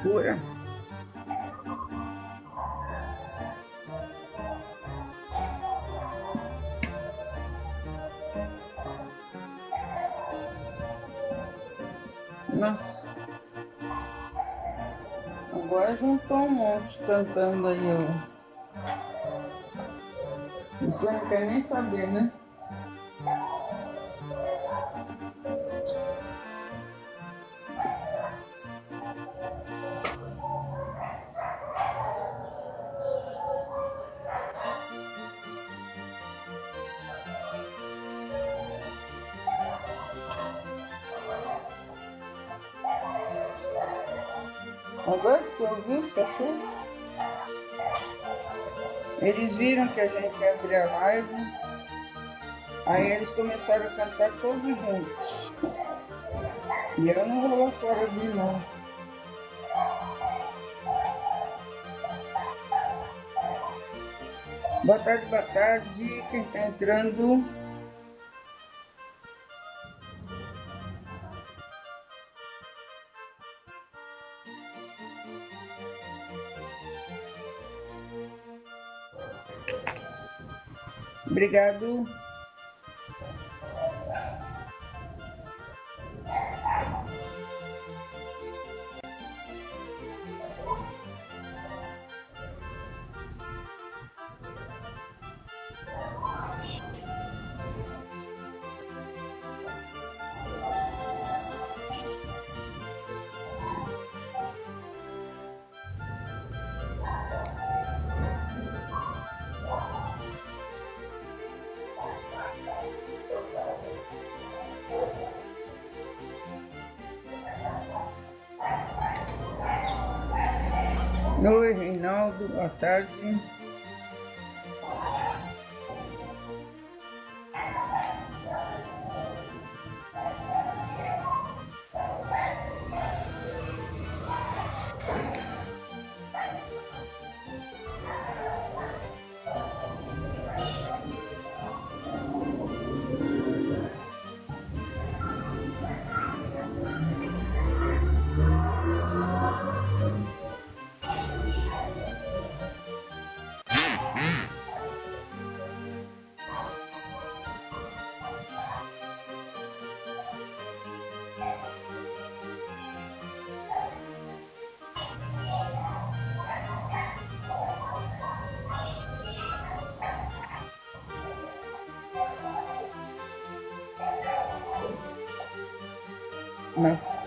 Fura. Nossa. Agora juntou um monte cantando aí, ó. Você não quer nem saber, né? Agora você ouviu os cachorros? Eles viram que a gente ia abrir a live, aí eles começaram a cantar todos juntos. E eu não vou lá fora abrir, não. Boa tarde, quem tá entrando? Obrigado. Oi, Reinaldo, boa tarde. Nossa.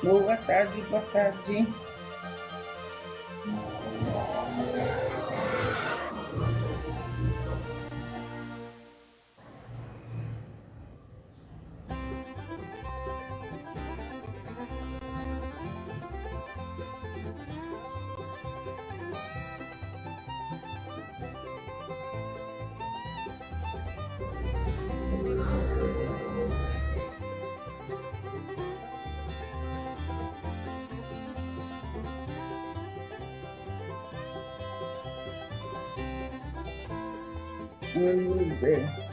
Boa tarde, boa tarde. Vamos ver.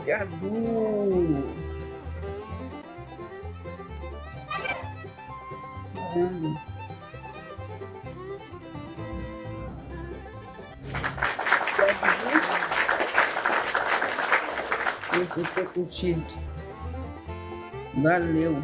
Gadu. Caramba. Eu fui ter curtido. Valeu.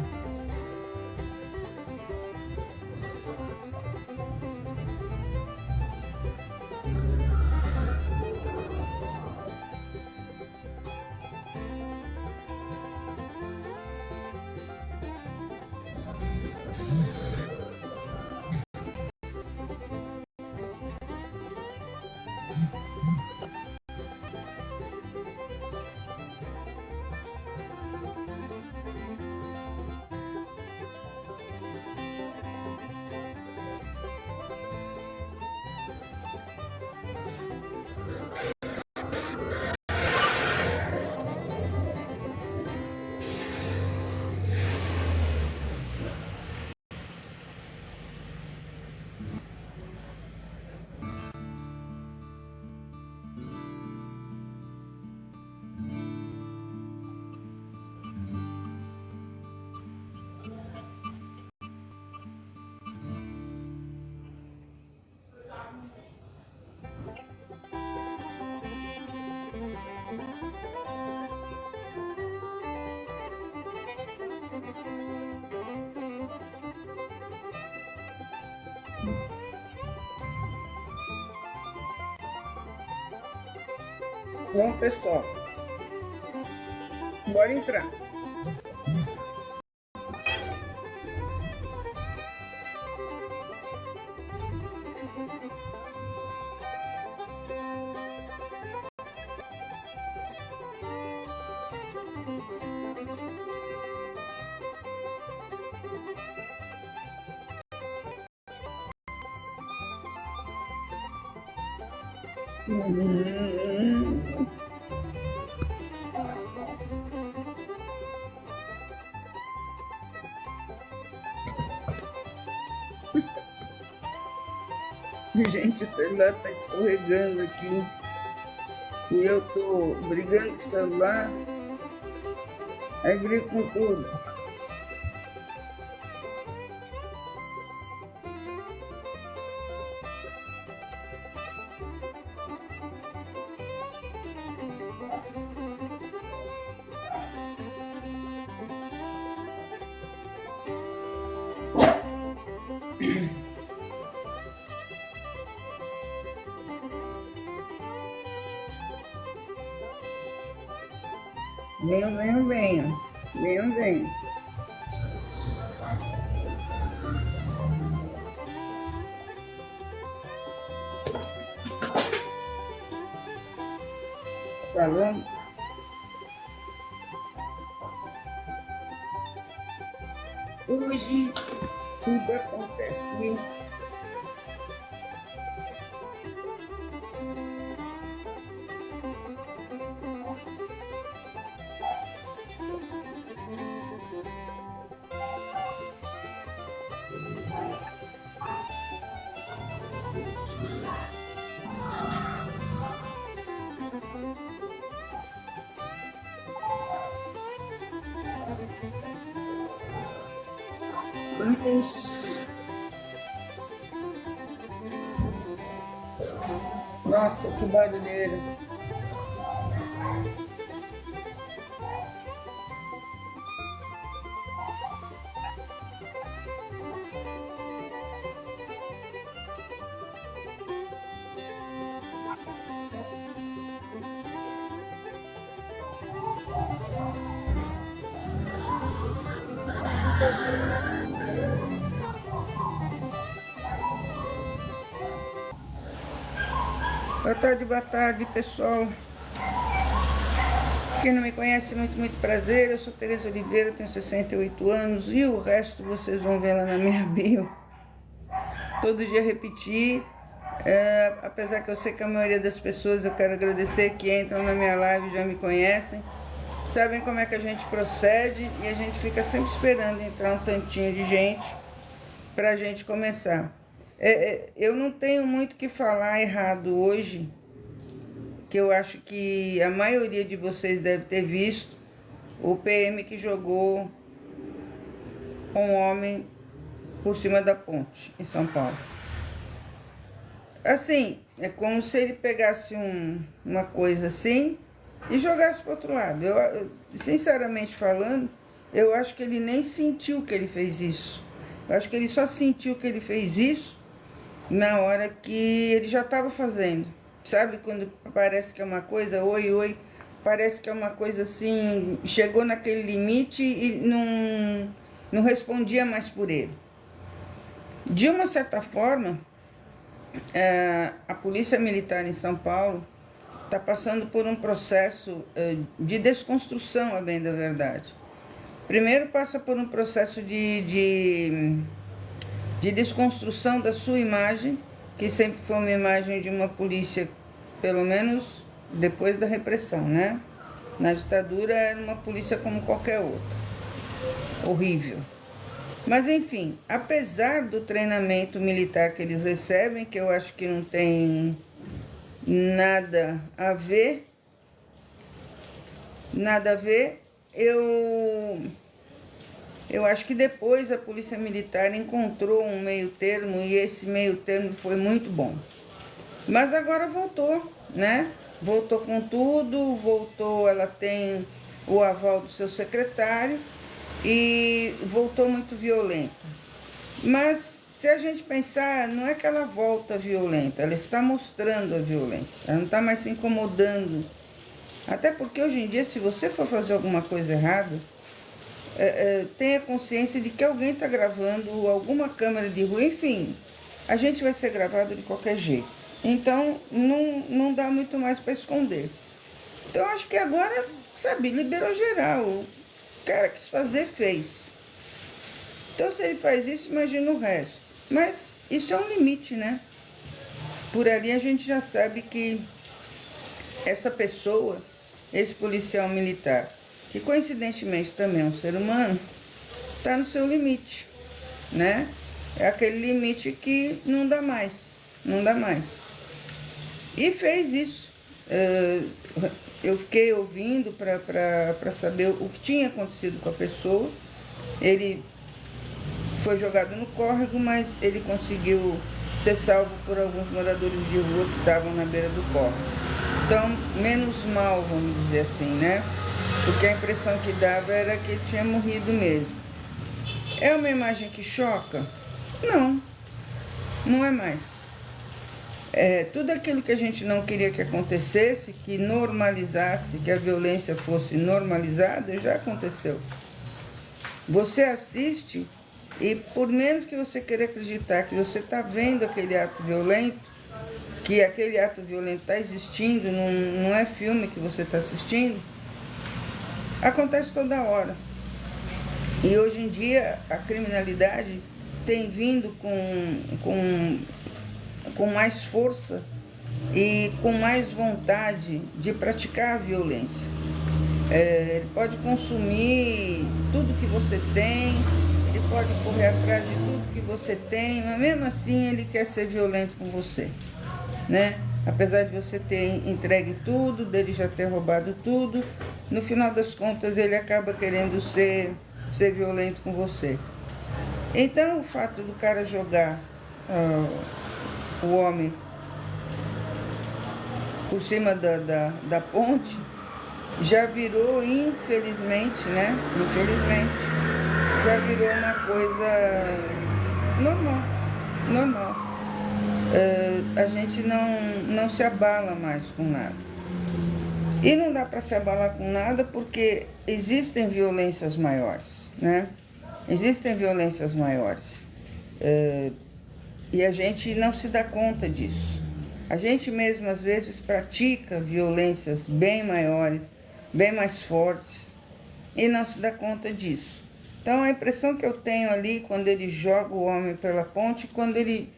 Bom, pessoal, bora entrar. Gente, o celular tá escorregando aqui e eu tô brigando com o celular, aí brigo com tudo. Venham, venham, venham. Venham, venham. Falando. Hoje tudo acontece. Vamos. Nossa, que barulheira. Boa tarde, pessoal. Quem não me conhece, muito prazer. Eu sou Tereza Oliveira, tenho 68 anos e o resto vocês vão ver lá na minha bio. Todo dia repetir, apesar que eu sei que a maioria das pessoas, eu quero agradecer que entram na minha live e já me conhecem. Sabem como é que a gente procede e a gente fica sempre esperando entrar um tantinho de gente pra gente começar. Eu não tenho muito o que falar errado hoje, que eu acho que a maioria de vocês deve ter visto, o PM que jogou um homem por cima da ponte em São Paulo. Assim, é como se ele pegasse uma coisa assim e jogasse para outro lado. Sinceramente falando, eu acho que ele nem sentiu que ele fez isso. Eu acho que ele só sentiu que ele fez isso na hora que ele já estava fazendo. Sabe quando parece que é uma coisa, oi, parece que é uma coisa assim, chegou naquele limite e não respondia mais por ele. De uma certa forma, a Polícia Militar em São Paulo está passando por um processo de desconstrução, a bem da verdade. Primeiro passa por um processo de desconstrução da sua imagem, que sempre foi uma imagem de uma polícia, pelo menos depois da repressão, né? Na ditadura era uma polícia como qualquer outra. Horrível. Mas enfim, apesar do treinamento militar que eles recebem, que eu acho que não tem nada a ver, eu acho que depois a Polícia Militar encontrou um meio termo e esse meio termo foi muito bom. Mas agora voltou, né? Voltou com tudo, ela tem o aval do seu secretário e voltou muito violenta. Mas se a gente pensar, não é que ela volta violenta, ela está mostrando a violência, ela não está mais se incomodando. Até porque hoje em dia, se você for fazer alguma coisa errada, tenha consciência de que alguém está gravando, alguma câmera de rua, enfim, a gente vai ser gravado de qualquer jeito. Então, não dá muito mais para esconder. Então, acho que agora, sabe, liberou geral. O cara quis fazer, fez. Então, se ele faz isso, imagina o resto. Mas isso é um limite, né? Por ali a gente já sabe que essa pessoa, esse policial militar, que coincidentemente também é um ser humano, está no seu limite, né? É aquele limite que não dá mais. E fez isso. Eu fiquei ouvindo para saber o que tinha acontecido com a pessoa. Ele foi jogado no córrego, mas ele conseguiu ser salvo por alguns moradores de rua que estavam na beira do córrego. Então, menos mal, vamos dizer assim, né? Porque a impressão que dava era que ele tinha morrido mesmo. É uma imagem que choca? Não é mais. Tudo aquilo que a gente não queria que acontecesse, que normalizasse, que a violência fosse normalizada, já aconteceu. Você assiste e por menos que você queira acreditar que você está vendo aquele ato violento, que aquele ato violento está existindo, não é filme que você está assistindo, acontece toda hora. E hoje em dia a criminalidade tem vindo com mais força e com mais vontade de praticar a violência. Ele pode consumir tudo que você tem, ele pode correr atrás de tudo que você tem, mas mesmo assim ele quer ser violento com você, né? Apesar de você ter entregue tudo, dele já ter roubado tudo, no final das contas ele acaba querendo ser violento com você. Então o fato do cara jogar o homem por cima da ponte já virou, infelizmente, né? Já virou uma coisa normal. A gente não se abala mais com nada. E não dá para se abalar com nada porque existem violências maiores, né? Existem violências maiores. E a gente não se dá conta disso. A gente mesmo, às vezes, pratica violências bem maiores, bem mais fortes, e não se dá conta disso. Então, a impressão que eu tenho ali, quando ele joga o homem pela ponte, quando ele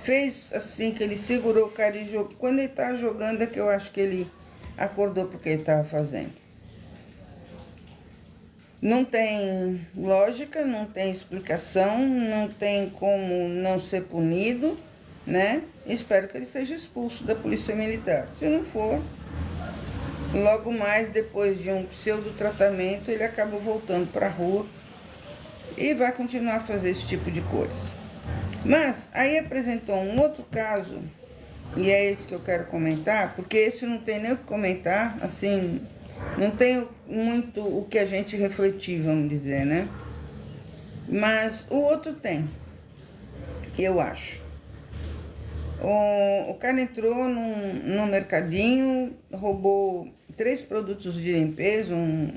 fez assim, que ele segurou o cara e jogou, quando ele estava jogando é que eu acho que ele acordou porque ele estava fazendo. Não tem lógica, não tem explicação, não tem como não ser punido, né? Espero que ele seja expulso da Polícia Militar. Se não for, logo mais, depois de um pseudo-tratamento, ele acaba voltando para a rua e vai continuar a fazer esse tipo de coisa. Mas aí apresentou um outro caso, e é esse que eu quero comentar, porque esse não tem nem o que comentar, assim, não tem muito o que a gente refletir, vamos dizer, né? Mas o outro tem, eu acho. O cara entrou num mercadinho, roubou 3 produtos de limpeza, um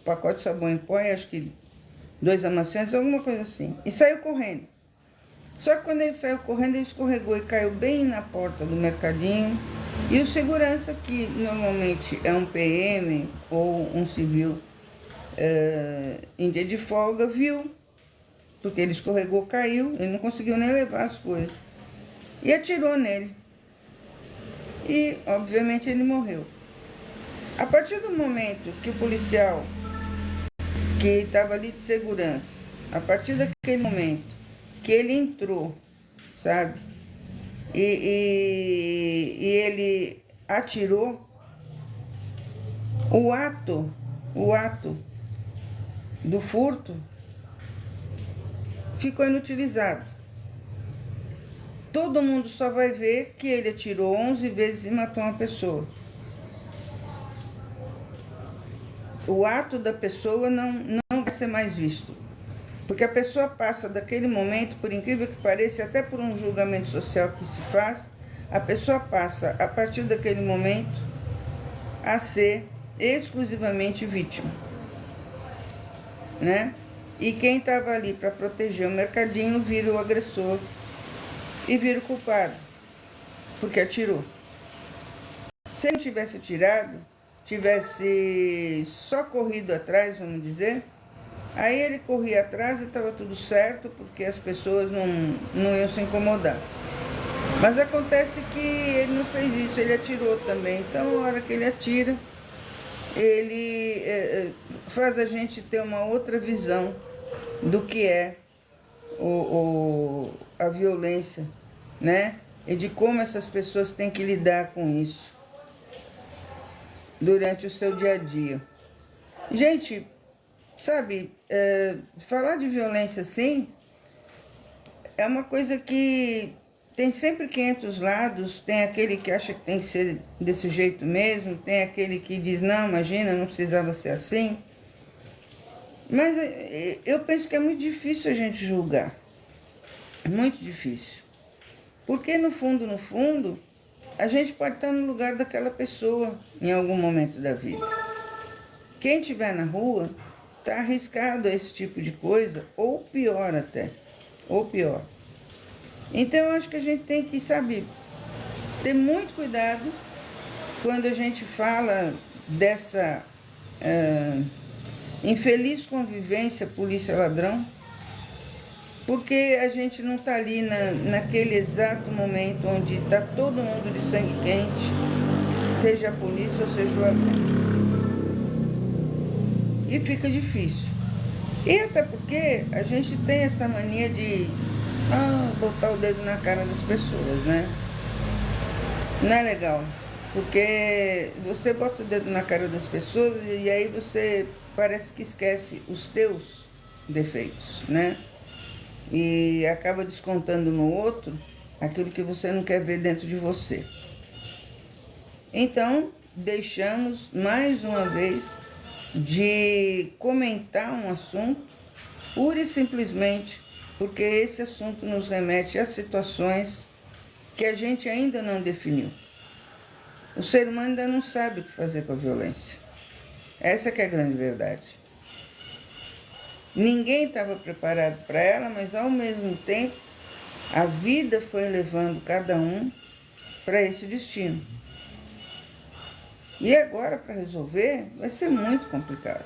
pacote de sabão em pó, acho que 2 amassantes, alguma coisa assim, e saiu correndo. Só que quando ele saiu correndo, ele escorregou e caiu bem na porta do mercadinho. E o segurança, que normalmente é um PM ou um civil em dia de folga, viu, porque ele escorregou, caiu, ele não conseguiu nem levar as coisas. E atirou nele. E, obviamente, ele morreu. A partir do momento que o policial, que estava ali de segurança, a partir daquele momento que ele entrou, sabe? E ele atirou, o ato do furto ficou inutilizado. Todo mundo só vai ver que ele atirou 11 vezes e matou uma pessoa. O ato da pessoa não vai ser mais visto. Porque a pessoa passa daquele momento, por incrível que pareça, até por um julgamento social que se faz, a pessoa passa, a partir daquele momento, a ser exclusivamente vítima, né? E quem estava ali para proteger o mercadinho vira o agressor e vira o culpado, porque atirou. Se ele não tivesse atirado, tivesse só corrido atrás, vamos dizer, aí ele corria atrás e estava tudo certo, porque as pessoas não iam se incomodar. Mas acontece que ele não fez isso, ele atirou também. Então, na hora que ele atira, ele faz a gente ter uma outra visão do que é a violência, né? E de como essas pessoas têm que lidar com isso durante o seu dia a dia. Gente, sabe, falar de violência assim é uma coisa que tem sempre 500 lados. Tem aquele que acha que tem que ser desse jeito mesmo, tem aquele que diz, não, imagina, não precisava ser assim. Mas eu penso que é muito difícil a gente julgar, muito difícil. Porque no fundo, a gente pode estar no lugar daquela pessoa em algum momento da vida. Quem estiver na rua está arriscado a esse tipo de coisa, ou pior até, ou pior. Então eu acho que a gente tem que, sabe, ter muito cuidado quando a gente fala dessa infeliz convivência polícia-ladrão, porque a gente não está ali naquele exato momento onde está todo mundo de sangue quente, seja a polícia ou seja o ladrão. E fica difícil. E até porque a gente tem essa mania de botar o dedo na cara das pessoas, né? Não é legal. Porque você bota o dedo na cara das pessoas e aí você parece que esquece os teus defeitos, né? E acaba descontando no outro aquilo que você não quer ver dentro de você. Então, deixamos mais uma vez de comentar um assunto, pura e simplesmente porque esse assunto nos remete a situações que a gente ainda não definiu. O ser humano ainda não sabe o que fazer com a violência. Essa que é a grande verdade. Ninguém estava preparado para ela, mas ao mesmo tempo a vida foi levando cada um para esse destino. E agora, para resolver, vai ser muito complicado.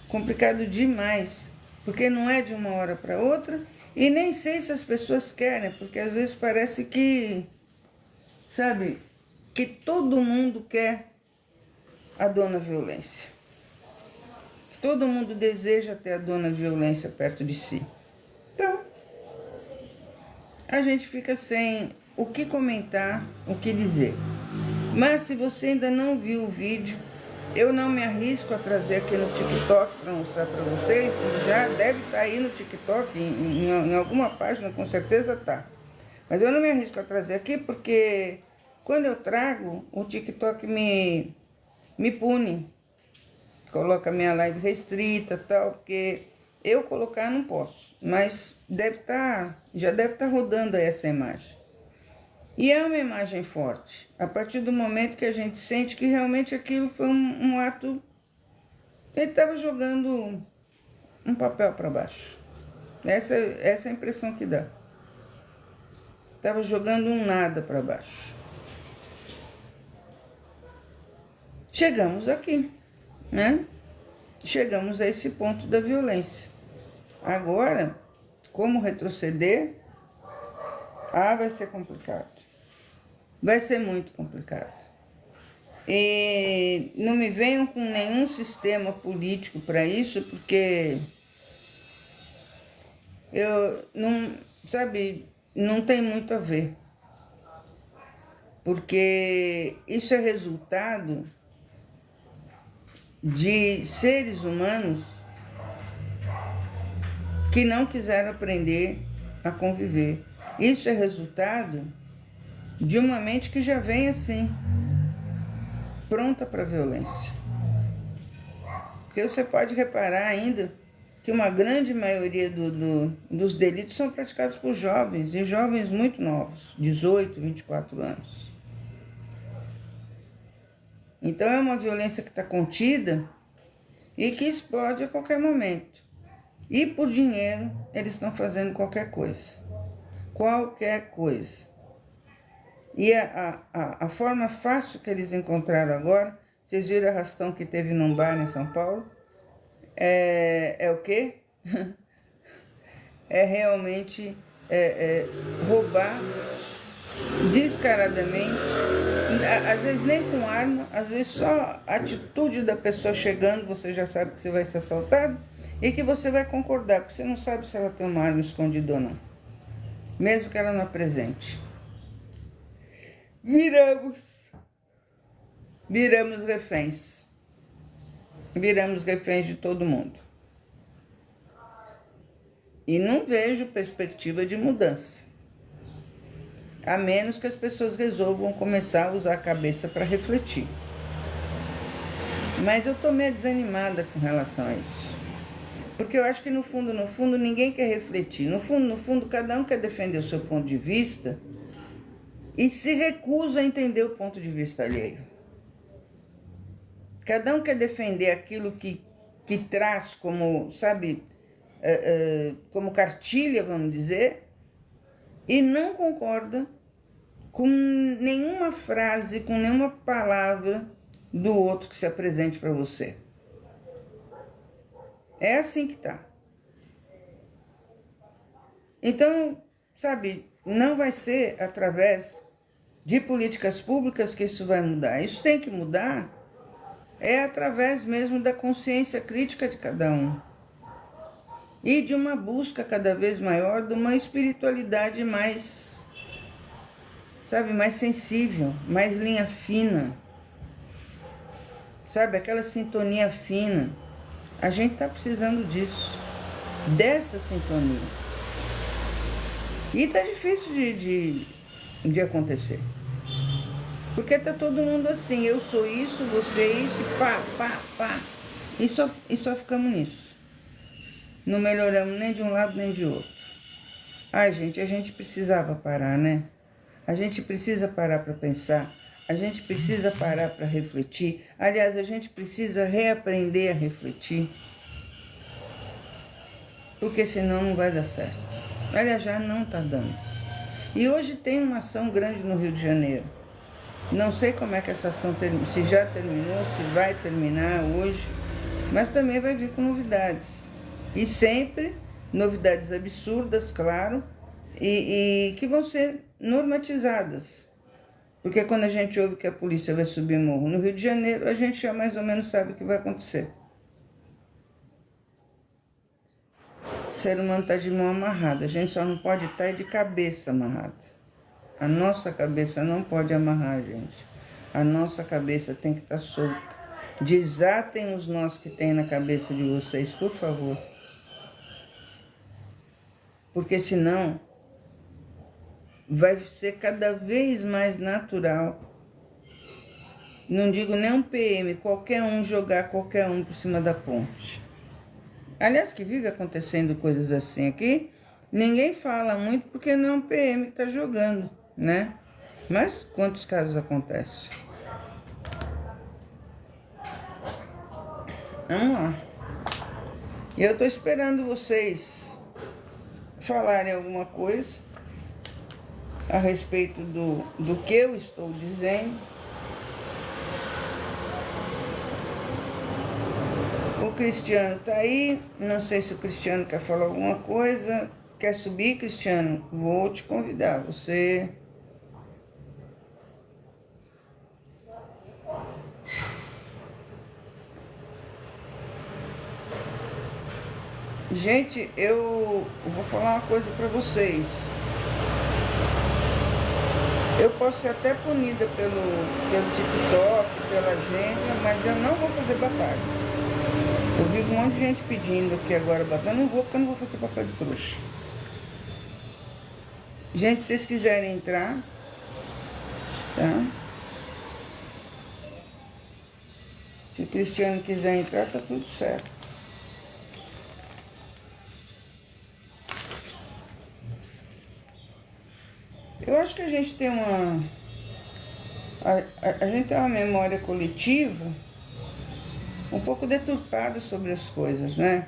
Complicado demais, porque não é de uma hora para outra e nem sei se as pessoas querem, porque às vezes parece que, sabe, que todo mundo quer a dona violência. Todo mundo deseja ter a dona violência perto de si. Então, a gente fica sem o que comentar, o que dizer. Mas se você ainda não viu o vídeo, eu não me arrisco a trazer aqui no TikTok para mostrar para vocês. Já deve estar aí no TikTok, em alguma página, com certeza tá. Mas eu não me arrisco a trazer aqui porque quando eu trago, o TikTok me pune. Coloca minha live restrita e tal, porque eu colocar não posso. Mas já deve estar rodando aí essa imagem. E é uma imagem forte, a partir do momento que a gente sente que realmente aquilo foi um ato... Ele estava jogando um papel para baixo. Essa é a impressão que dá. Estava jogando um nada para baixo. Chegamos aqui, né? Chegamos a esse ponto da violência. Agora, como retroceder? Vai ser complicado. Vai ser muito complicado. E não me venham com nenhum sistema político para isso, porque não tem muito a ver. Porque isso é resultado de seres humanos que não quiseram aprender a conviver. Isso é resultado de uma mente que já vem assim, pronta para a violência. Porque você pode reparar ainda que uma grande maioria dos delitos são praticados por jovens, e jovens muito novos, 18, 24 anos. Então é uma violência que está contida e que explode a qualquer momento. E por dinheiro eles estão fazendo qualquer coisa. Qualquer coisa. E a forma fácil que eles encontraram agora, vocês viram o arrastão que teve num bar em São Paulo? É o quê? É realmente roubar descaradamente, às vezes nem com arma, às vezes só a atitude da pessoa chegando, você já sabe que você vai ser assaltado e que você vai concordar, porque você não sabe se ela tem uma arma escondida ou não, mesmo que ela não apresente. Viramos reféns. Viramos reféns de todo mundo. E não vejo perspectiva de mudança. A menos que as pessoas resolvam começar a usar a cabeça para refletir. Mas eu tô meio desanimada com relação a isso. Porque eu acho que no fundo, ninguém quer refletir. No fundo, cada um quer defender o seu ponto de vista e se recusa a entender o ponto de vista alheio. Cada um quer defender aquilo que traz como, sabe, como cartilha, vamos dizer, e não concorda com nenhuma frase, com nenhuma palavra do outro que se apresente para você. É assim que tá. Então, sabe, não vai ser através de políticas públicas que isso vai mudar. Isso tem que mudar através mesmo da consciência crítica de cada um. E de uma busca cada vez maior de uma espiritualidade mais, sabe, mais sensível, mais linha fina. Sabe, aquela sintonia fina. A gente está precisando disso, dessa sintonia. E tá difícil de acontecer. Porque tá todo mundo assim, eu sou isso, você é isso, pá. E só ficamos nisso. Não melhoramos nem de um lado nem de outro. Ai, gente, a gente precisava parar, né? A gente precisa parar para pensar. A gente precisa parar para refletir. Aliás, a gente precisa reaprender a refletir. Porque senão não vai dar certo. Aliás, já não está dando. E hoje tem uma ação grande no Rio de Janeiro. Não sei como é que essa ação terminou, se já terminou, se vai terminar hoje. Mas também vai vir com novidades. E sempre novidades absurdas, claro, e que vão ser normatizadas. Porque quando a gente ouve que a polícia vai subir morro no Rio de Janeiro, a gente já mais ou menos sabe o que vai acontecer. ser humano está de mão amarrada. A gente só não pode estar de cabeça amarrada. A nossa cabeça não pode amarrar, gente. A nossa cabeça tem que estar solta. Desatem os nós que tem na cabeça de vocês, por favor. Porque senão vai ser cada vez mais natural. Não digo nem um PM, qualquer um jogar qualquer um por cima da ponte. Aliás, que vive acontecendo coisas assim aqui, ninguém fala muito porque não é um PM que está jogando, né? Mas quantos casos acontecem? Vamos lá. E eu estou esperando vocês falarem alguma coisa a respeito do que eu estou dizendo. O Cristiano tá aí, não sei se o Cristiano quer falar alguma coisa. Quer subir, Cristiano? Vou te convidar, você... Gente, eu vou falar uma coisa pra vocês. Eu posso ser até punida pelo TikTok, pela agência, mas eu não vou fazer batalha. Eu vi um monte de gente pedindo aqui agora batalha. Eu não vou, porque eu não vou fazer papel de trouxa. Gente, se vocês quiserem entrar, tá? Se o Cristiano quiser entrar, tá tudo certo. Eu acho que a gente tem a gente tem uma memória coletiva um pouco deturpada sobre as coisas, né?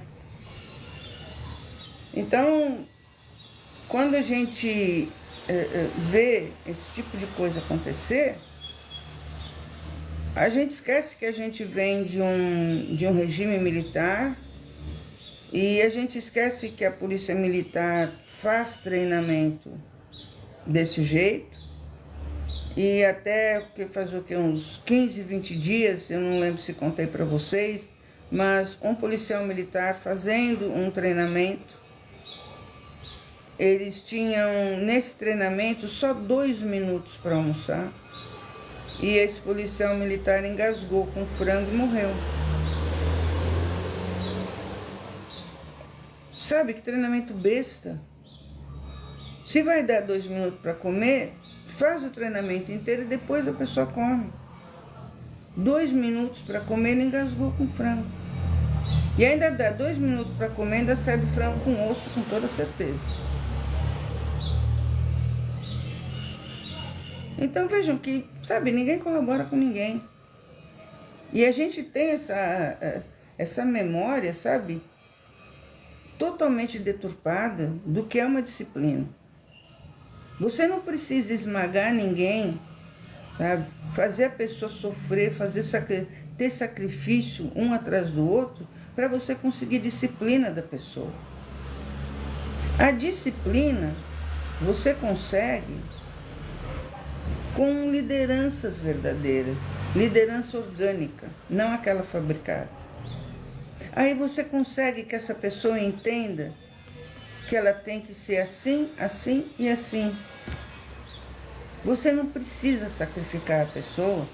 Então, quando a gente vê esse tipo de coisa acontecer, a gente esquece que a gente vem de um regime militar e a gente esquece que a polícia militar faz treinamento desse jeito, e até que faz o que, uns 15, 20 dias, eu não lembro se contei para vocês, mas um policial militar fazendo um treinamento, eles tinham nesse treinamento só 2 minutos para almoçar, e esse policial militar engasgou com frango e morreu. Sabe que treinamento besta? Se vai dar 2 minutos para comer, faz o treinamento inteiro e depois a pessoa come. 2 minutos para comer, ele engasgou com frango. E ainda dá 2 minutos para comer, ainda serve frango com osso, com toda certeza. Então vejam que, sabe, ninguém colabora com ninguém. E a gente tem essa memória, sabe, totalmente deturpada do que é uma disciplina. Você não precisa esmagar ninguém, tá? Fazer a pessoa sofrer, ter sacrifício um atrás do outro, para você conseguir disciplina da pessoa. A disciplina você consegue com lideranças verdadeiras, liderança orgânica, não aquela fabricada. Aí você consegue que essa pessoa entenda que ela tem que ser assim, assim e assim. Você não precisa sacrificar a pessoa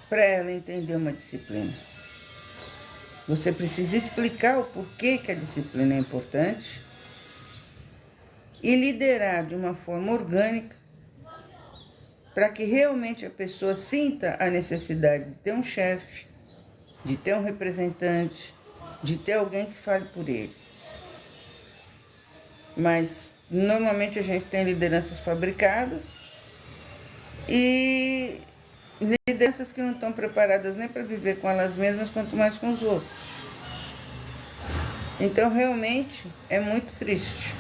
para ela entender uma disciplina. Você precisa explicar o porquê que a disciplina é importante e liderar de uma forma orgânica para que realmente a pessoa sinta a necessidade de ter um chefe, de ter um representante, de ter alguém que fale por ele. Mas normalmente a gente tem lideranças fabricadas e lideranças que não estão preparadas nem para viver com elas mesmas, quanto mais com os outros. Então realmente é muito triste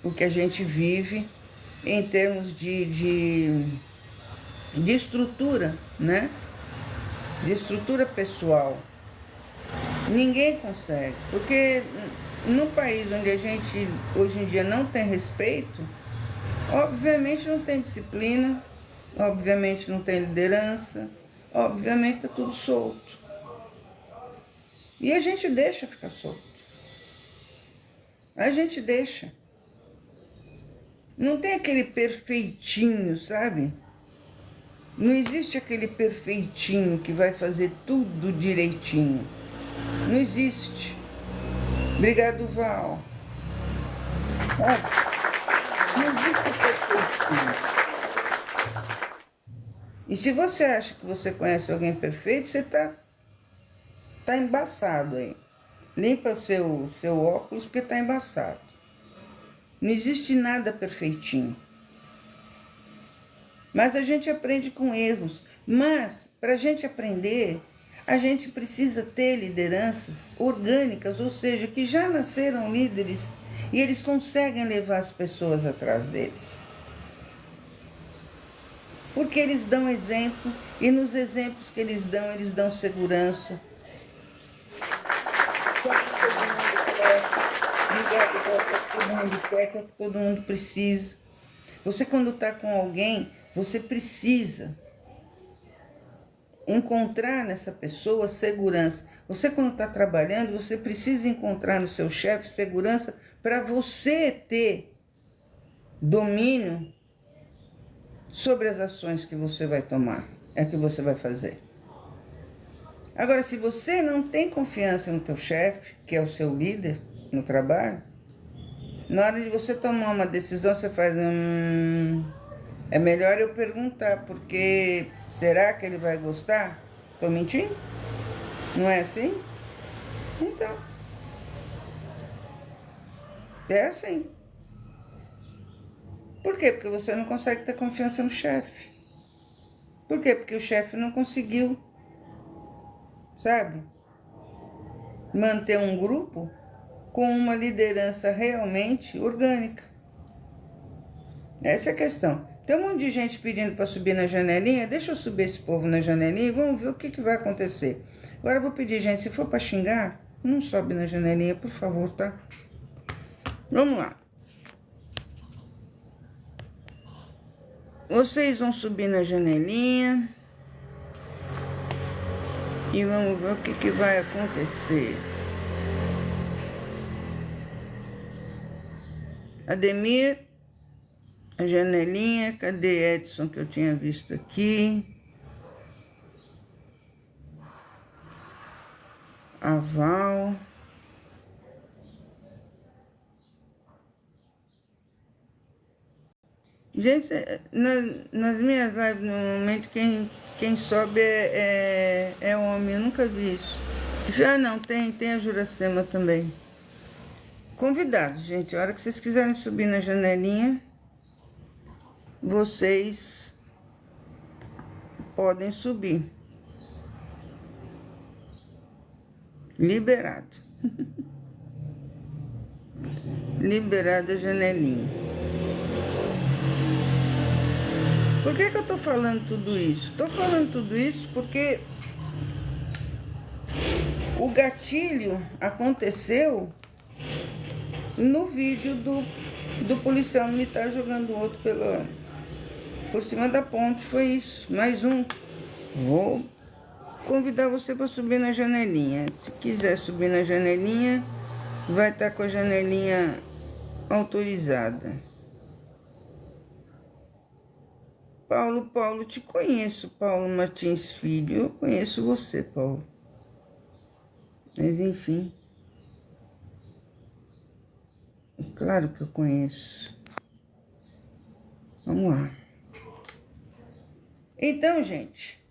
o que a gente vive em termos de estrutura, né? De estrutura pessoal. Ninguém consegue, porque no país onde a gente hoje em dia não tem respeito, obviamente não tem disciplina, obviamente não tem liderança, obviamente está tudo solto. E a gente deixa ficar solto. A gente deixa. Não tem aquele perfeitinho, sabe? Não existe aquele perfeitinho que vai fazer tudo direitinho. Não existe. Obrigado, Val. Não existe perfeitinho. E se você acha que você conhece alguém perfeito, você tá embaçado aí. Limpa seu óculos porque tá embaçado. Não existe nada perfeitinho. Mas a gente aprende com erros. Mas, para a gente aprender, a gente precisa ter lideranças orgânicas, ou seja, que já nasceram líderes e eles conseguem levar as pessoas atrás deles. Porque eles dão exemplo, e nos exemplos que eles dão segurança. Todo mundo quer, que é o que todo mundo precisa. Você, quando está com alguém, você precisa encontrar nessa pessoa segurança. Você, quando está trabalhando, você precisa encontrar no seu chefe segurança para você ter domínio sobre as ações que você vai tomar, que você vai fazer. Agora, se você não tem confiança no teu chefe, que é o seu líder no trabalho, na hora de você tomar uma decisão, você faz... é melhor eu perguntar, porque será que ele vai gostar? Tô mentindo? Não é assim? Então, é assim. Por quê? Porque você não consegue ter confiança no chefe. Por quê? Porque o chefe não conseguiu, sabe, manter um grupo com uma liderança realmente orgânica. Essa é a questão. Tem um monte de gente pedindo para subir na janelinha. Deixa eu subir esse povo na janelinha e vamos ver o que vai acontecer. Agora eu vou pedir, gente, se for para xingar, não sobe na janelinha, por favor, tá? Vamos lá. Vocês vão subir na janelinha e vamos ver o que vai acontecer. Ademir, a janelinha, cadê Edson que eu tinha visto aqui? A Val. Gente, nas minhas lives, normalmente, quem sobe é homem. Eu nunca vi isso. Já não, tem a Juracema também. Convidados, gente. A hora que vocês quiserem subir na janelinha, vocês podem subir. Liberado. Liberada a janelinha. Por que eu tô falando tudo isso? Tô falando tudo isso porque o gatilho aconteceu no vídeo do policial militar jogando o outro por cima da ponte. Foi isso, mais um. Vou convidar você para subir na janelinha. Se quiser subir na janelinha, vai estar com a janelinha autorizada. Paulo, te conheço, Paulo Martins Filho. Eu conheço você, Paulo. Mas, enfim. Claro que eu conheço. Vamos lá. Então, gente,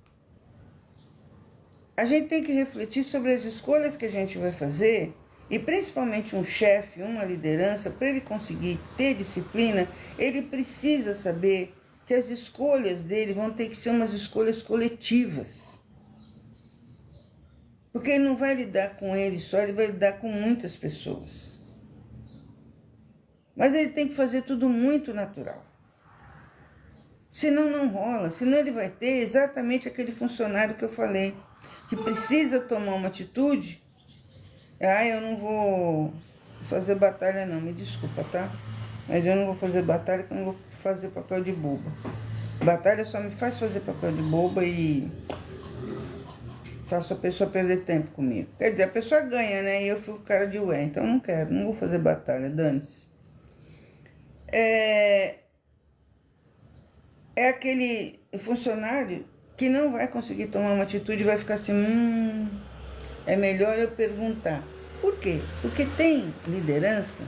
a gente tem que refletir sobre as escolhas que a gente vai fazer, e principalmente um chefe, uma liderança, para ele conseguir ter disciplina, ele precisa saber que as escolhas dele vão ter que ser umas escolhas coletivas. Porque ele não vai lidar com ele só, ele vai lidar com muitas pessoas. Mas ele tem que fazer tudo muito natural. Senão não rola, senão ele vai ter exatamente aquele funcionário que eu falei, que precisa tomar uma atitude. Eu não vou fazer batalha não, me desculpa, tá? Mas eu não vou fazer batalha, porque eu não vou fazer papel de boba. Batalha só me faz fazer papel de boba e faço a pessoa perder tempo comigo. Quer dizer, a pessoa ganha, né? E eu fico cara de ué, então eu não quero, não vou fazer batalha, dane-se. É aquele funcionário que não vai conseguir tomar uma atitude e vai ficar assim, é melhor eu perguntar. Por quê? Porque tem liderança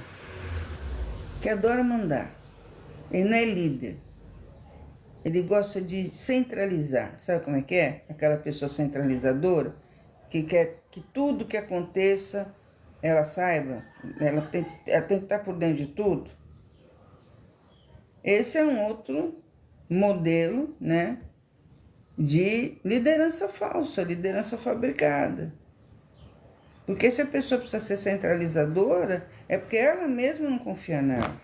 que adora mandar. Ele não é líder. Ele gosta de centralizar. Sabe como é que é? Aquela pessoa centralizadora que quer que tudo que aconteça ela saiba. Ela tem que estar por dentro de tudo. Esse é um outro modelo, né, de liderança falsa, liderança fabricada. Porque se a pessoa precisa ser centralizadora, é porque ela mesma não confia nela.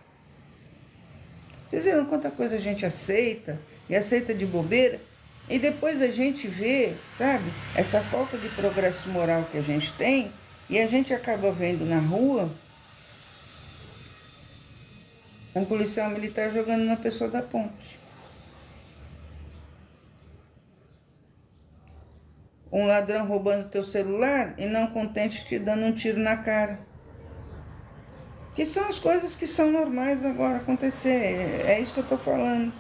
Vocês viram quanta coisa a gente aceita, e aceita de bobeira, e depois a gente vê, sabe, essa falta de progresso moral que a gente tem, e a gente acaba vendo na rua um policial militar jogando uma pessoa da ponte. Um ladrão roubando teu celular e não contente te dando um tiro na cara. Que são as coisas que são normais agora acontecer. É isso que eu estou falando.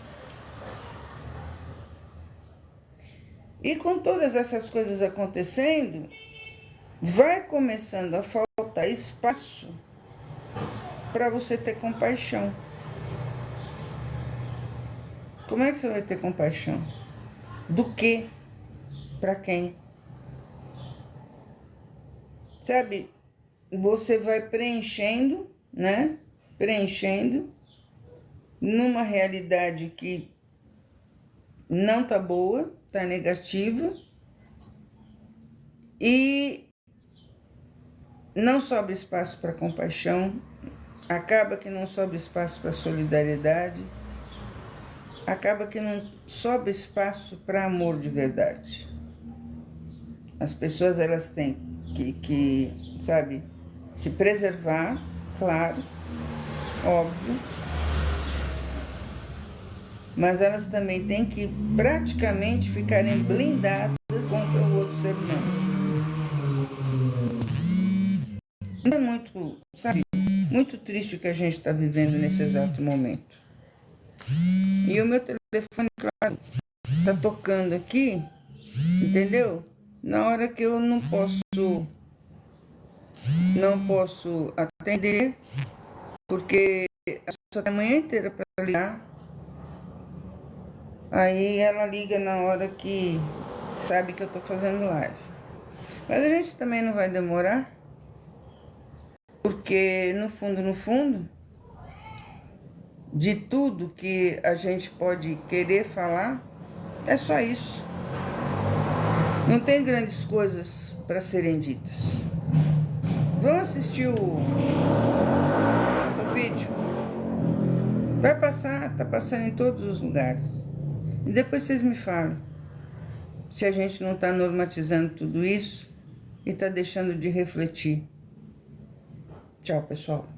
E com todas essas coisas acontecendo, vai começando a faltar espaço para você ter compaixão. Como é que você vai ter compaixão? Do quê? Para quem? Sabe, você vai preenchendo, né? Preenchendo numa realidade que não tá boa, tá negativa, e não sobra espaço para compaixão, acaba que não sobra espaço para solidariedade, acaba que não sobra espaço para amor de verdade. As pessoas, elas têm que, sabe, se preservar, claro, óbvio, mas elas também têm que praticamente ficarem blindadas contra o outro ser humano. É muito, sabe, muito triste o que a gente está vivendo nesse exato momento. E o meu telefone, claro, tá tocando aqui, entendeu? Na hora que eu não posso atender, porque a pessoa tem a manhã inteira para ligar. Aí ela liga na hora que sabe que eu tô fazendo live. Mas a gente também não vai demorar, porque no fundo, de tudo que a gente pode querer falar, é só isso. Não tem grandes coisas para serem ditas. Vão assistir o vídeo. Vai passar, tá passando em todos os lugares. E depois vocês me falam se a gente não está normatizando tudo isso e está deixando de refletir. Tchau, pessoal.